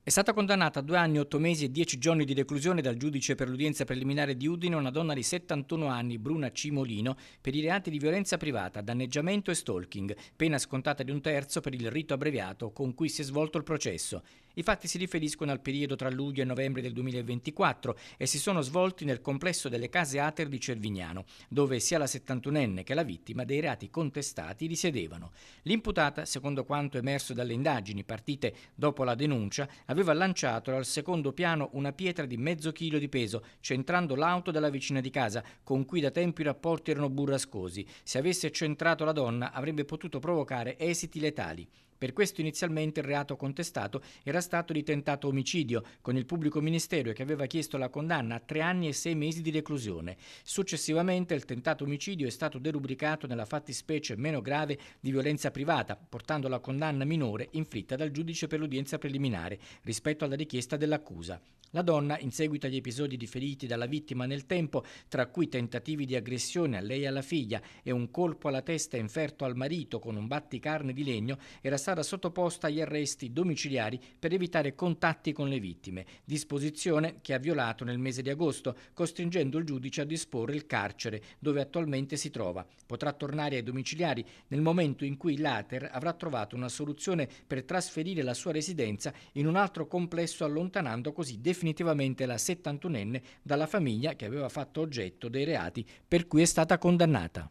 È stata condannata a 2 anni, 8 mesi e 10 giorni di reclusione dal giudice per l'udienza preliminare di Udine una donna di 71 anni, Bruna Cimolino, per i reati di violenza privata, danneggiamento e stalking, pena scontata di 1/3 per il rito abbreviato con cui si è svolto il processo. I fatti si riferiscono al periodo tra luglio e novembre del 2024 e si sono svolti nel complesso delle Case Ater di Cervignano, dove sia la 71enne che la vittima dei reati contestati risiedevano. L'imputata, secondo quanto emerso dalle indagini partite dopo la denuncia, aveva lanciato dal secondo piano una pietra di mezzo chilo di peso, centrando l'auto della vicina di casa, con cui da tempo i rapporti erano burrascosi. Se avesse centrato la donna avrebbe potuto provocare esiti letali. Per questo inizialmente il reato contestato era stato di tentato omicidio, con il pubblico ministero che aveva chiesto la condanna a 3 anni e 6 mesi di reclusione. Successivamente il tentato omicidio è stato derubricato nella fattispecie meno grave di violenza privata, portando la condanna minore inflitta dal giudice per l'udienza preliminare rispetto alla richiesta dell'accusa. La donna, in seguito agli episodi riferiti dalla vittima nel tempo, tra cui tentativi di aggressione a lei e alla figlia e un colpo alla testa inferto al marito con un batticarne di legno, era stata sottoposta agli arresti domiciliari per evitare contatti con le vittime, disposizione che ha violato nel mese di agosto, costringendo il giudice a disporre il carcere dove attualmente si trova. Potrà tornare ai domiciliari nel momento in cui l'Ater avrà trovato una soluzione per trasferire la sua residenza in un altro complesso, allontanando così definitivamente la 71enne dalla famiglia che aveva fatto oggetto dei reati per cui è stata condannata.